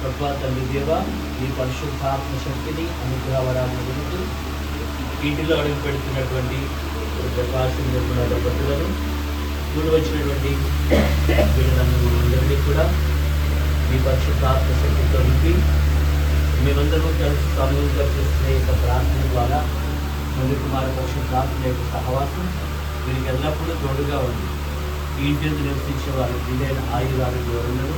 ప్రభా తండ్రి దేవ ఈ పరిశుద్ధాత్మ శక్తిని అనుగ్రహవరాలను ఇంటిలో అడుగు పెడుతున్నటువంటి ప్రకాశం నిర్మల దంపతులను కూడి వచ్చినటువంటి వీళ్ళందరినీ కూడా మీ పరిశుద్ధాత్మ శక్తితో నింపి మేమందరూ కలిసి సమయంగా చేస్తున్న యొక్క ప్రార్థన ద్వారా మంది కుమార పరిశుద్ధాత్మ యొక్క సహవాసం వీరికి ఎల్లప్పుడూ తోడుగా ఉంది. ఈ ఇంటి నివసించే వారి వీలైన ఆయురారోగ్యాలను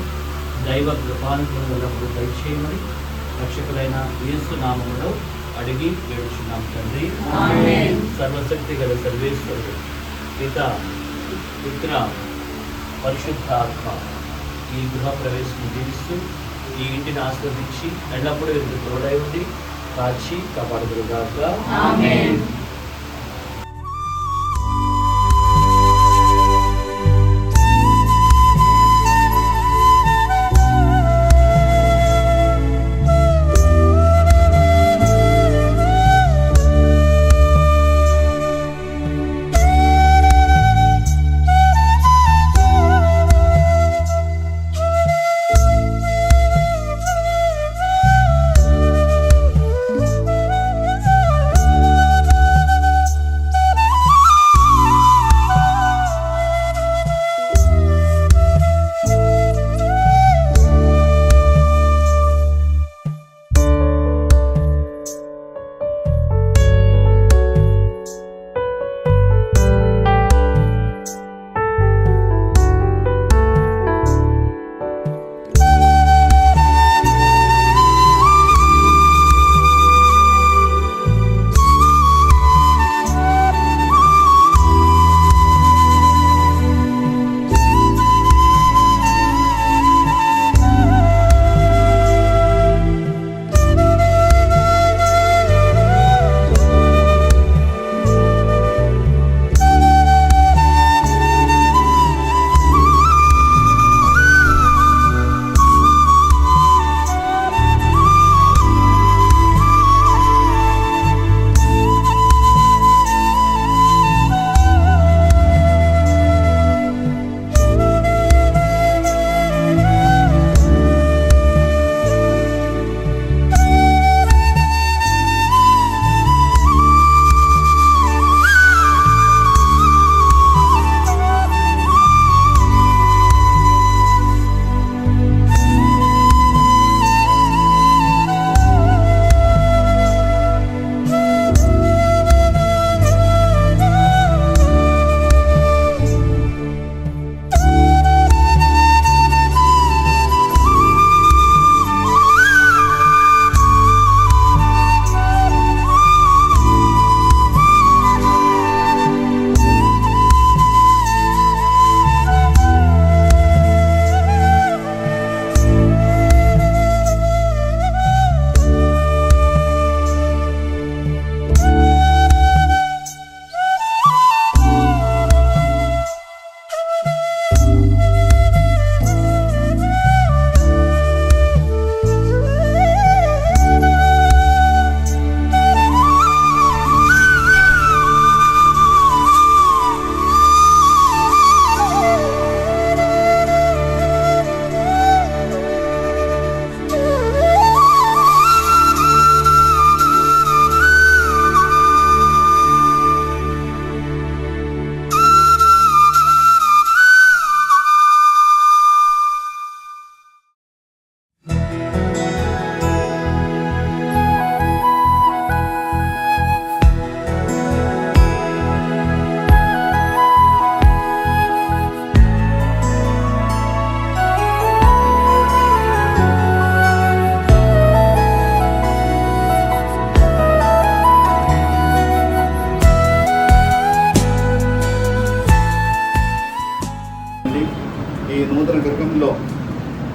దైవ కృపానుగ్రహం ఎల్లప్పుడూ దయచేయమని రక్షకులైన యేసు నామములో అడిగి వేడుచున్నాం తండ్రి. సర్వశక్తి గల సర్వేశ్వరుడు పిత పుత్ర పరిశుద్ధ ఆత్మ ఈ గృహ ప్రవేశం జీవిస్తూ ఈ ఇంటిని ఆస్వాదించి ఎల్లప్పుడూ వీరికి తోడై ఉండి కాచి కాపాడుదురుగాక. ఆమేన్.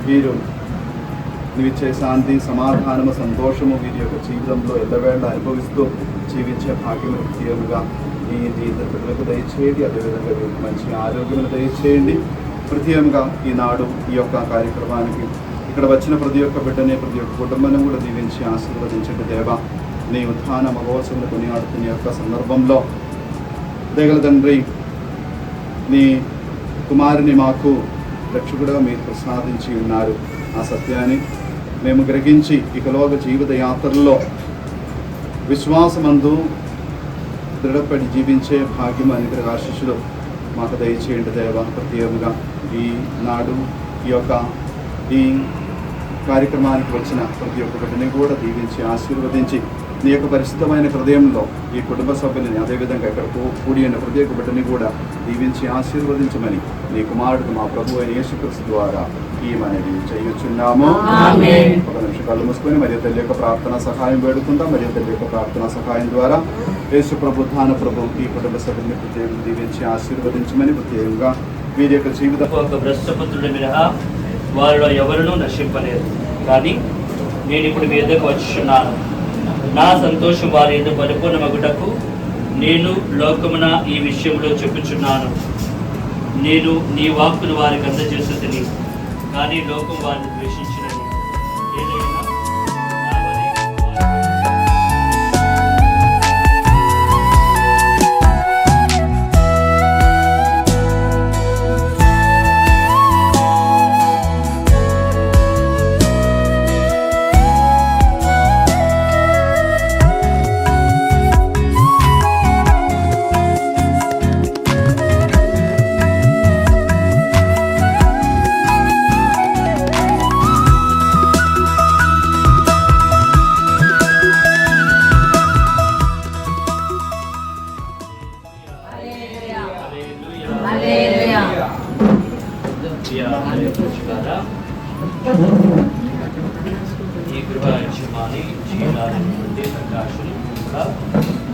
వీరు నీవిచ్చే శాంతి సమాధానము సంతోషము వీరి యొక్క జీవితంలో ఎల్లవేళ అనుభవిస్తూ జీవించే భాగ్యం ప్రత్యేకంగా ఈ ఇద్దరు బిడ్డలకు దయచేయండి. అదేవిధంగా వీరికి మంచి ఆరోగ్యం దయచేయండి. ప్రత్యేకంగా ఈనాడు ఈ యొక్క కార్యక్రమానికి ఇక్కడ వచ్చిన ప్రతి ఒక్క బిడ్డని ప్రతి ఒక్క కుటుంబాన్ని కూడా దీవించి ఆశీర్వదించండి దేవా. నీ ఉత్థాన మహోత్సవం కొనియాడుతున్న యొక్క సందర్భంలో దయగల తండ్రి, నీ కుమారుని మాకు రక్షకుడుగా మీరు ప్రసాదించి ఉన్నారు. ఆ సత్యాన్ని మేము గ్రహించి ఇకలోక జీవిత యాత్రల్లో విశ్వాసమందు దృఢపడి జీవించే భాగ్యం అనుగ్రహ ఆశీస్సులు మాకు దయచేయండి దేవా. ప్రత్యేకంగా ఈనాడు ఈ కార్యక్రమానికి వచ్చిన ప్రతి ఒక్క బిడ్డని కూడా దీవించి ఆశీర్వదించి నీ యొక్క పరిశుద్ధమైన హృదయంలో ఈ కుటుంబ సభ్యులని, అదేవిధంగా ఇక్కడ కూడి ఉన్న ప్రతి ఒక్క బిడ్డని కూడా దీవించి ఆశీర్వదించమని నీ కుమారుడు మా ప్రభు అయిన యేసుక్రీస్తు ద్వారా ఈ మనవి చేయుచున్నాము. ఒక నిమిషం కళ్ళు మూసుకొని మరియు తల్లి యొక్క ప్రార్థన సహాయం వేడుకుందాం. మరియు తల్లి యొక్క ప్రార్థన సహాయం ద్వారా యేసు ప్రభు ధాన ప్రభు ఈ కుటుంబ సభ్యుల్ని ప్రత్యేకంగా దీవించి ఆశీర్వదించమని, ప్రత్యేకంగా వీరి యొక్క జీవిత ఒక భ్రష్టపుత్రుడి మినహా వారిలో ఎవరినూ నశింపలేదు. కానీ నేను ఇప్పుడు మీ ఎదుకు వచ్చున్నాను. నా సంతోషం వారి ఎదురు పరిపూర్ణమగుటకు నేను లోకమున ఈ విషయంలో చెప్పుచున్నాను. నేను నీ వాక్కును వారికి అందజేస్తుంది, కానీ లోకం వారిని ద్వేషించినది. ఏదైనా నా వలె ఈ గృహాయమాని జీవితాలైనటువంటి ప్రకాశులు ఇంకా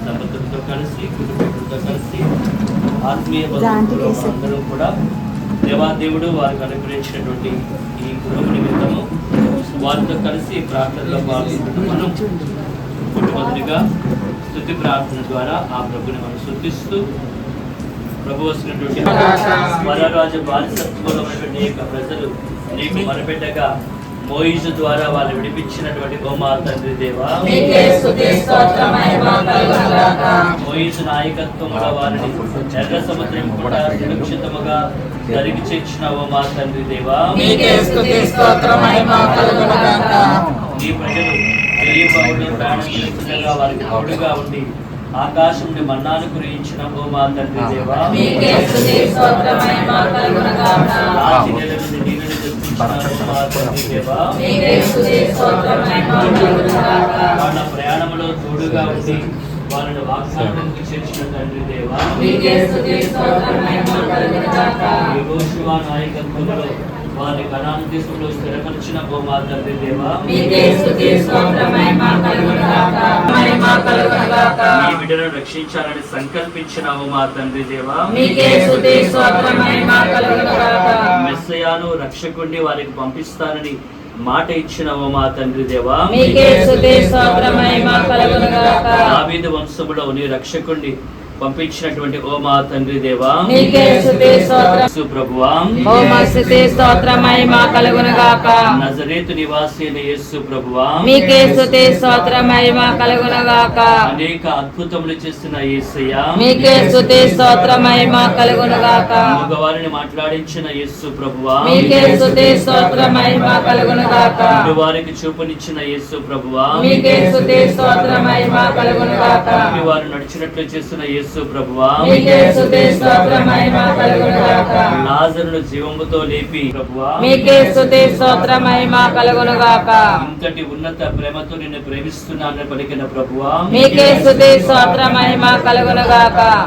దంపతులతో కలిసి, కుటుంబీకులతో కలిసి, ఆత్మీయ బంధువులు అందరూ కూడా దేవాదేవుడు వారికి అనుగ్రహించినటువంటి ఈ గృహం నిమిత్తము వారితో కలిసి ప్రార్థనలో పాల్గొనడం మనం మొట్టమొదటిగా స్తుతి ప్రార్థన ద్వారా ఆ ప్రభుని మనం స్తుతిస్తూ ప్రభు వచ్చినటువంటి వరరాజు బానిసత్వంలో ఉన్నటువంటి యొక్క ప్రజలు నీకు మొరపెట్టగా మోయిజు ద్వారా వాళ్ళు విడిపించినటువంటి గోమా తండ్రి దేవా, మోయిజు నాయకత్వంలో వారిని ఎర్ర సముద్రం కూడా సురక్షితముగా జరిగి చేర్చిన ఓమా తండ్రి దేవా, నీ ప్రజలు తెలియబౌలు ప్రాణంగా వారికి తోడుగా ఉండి ఆకాశం నుండి మన్నాను కురియించిన ఓమా తండ్రి దేవా, వాళ్ళ ప్రయాణంలో తోడుగా ఉండి వాళ్ళని వాగ్దానానికి చేర్చిన తండ్రి దేవా, యెహోషువ నాయకత్వంలో వారి కనాను దేశంలో స్థిరపరిచిన ఓమా తండ్రి దేవా, ఈ బిడ్డను రక్షించాలని సంకల్పించిన ఓమా తండ్రి దేవా, మెస్సయాను రక్షకుడిని వారికి పంపిస్తానని మాట ఇచ్చిన ఓమా తండ్రి దేవా, దావీదు వంశములో నీ రక్షకుడిని పంపించినటువంటి ఓ మా తండ్రి దేవా, ప్రభువా, నజరేతు నివాసి అయిన యేసు ప్రభువా, అనేక అద్భుతములు చేస్తున్న యేసయ్యా, మగవారిని మాట్లాడించిన యేసు ప్రభువా, వారికి చూపునిచ్చిన యేసు ప్రభువా, వారు నడిచినట్లు చేస్తున్న యేసు ప్రభువా, లాజరును జీవముతో లేపి ప్రభువా, ఇంతటి ఉన్నత ప్రేమతో నిన్ను ప్రేమిస్తున్నానని పలికిన ప్రభువా,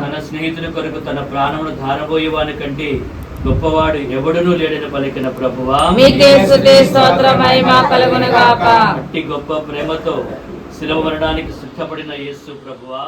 తన స్నేహితుని కొరకు తన ప్రాణమును ధారబోయేవాని కంటే గొప్పవాడు ఎవడునూ లేడని పలికిన ప్రభువా, అట్టి గొప్ప ప్రేమతో శిలువ మరణానికి సిద్ధపడిన యేసు ప్రభువా,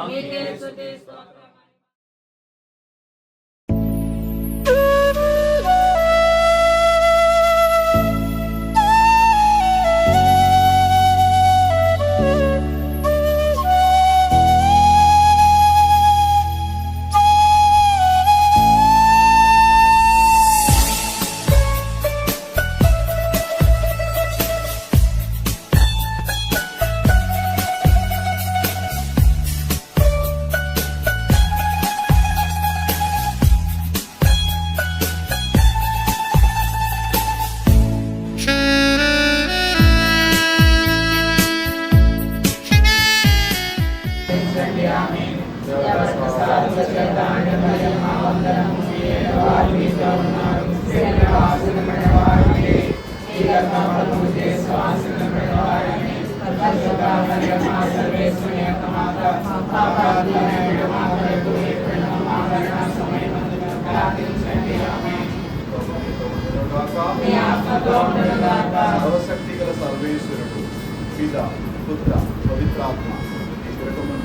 సర్వశక్తి గల సర్వేశ్వరుడు పిత పుత్ర పవిత్రాత్మ ఈ కుటుంబం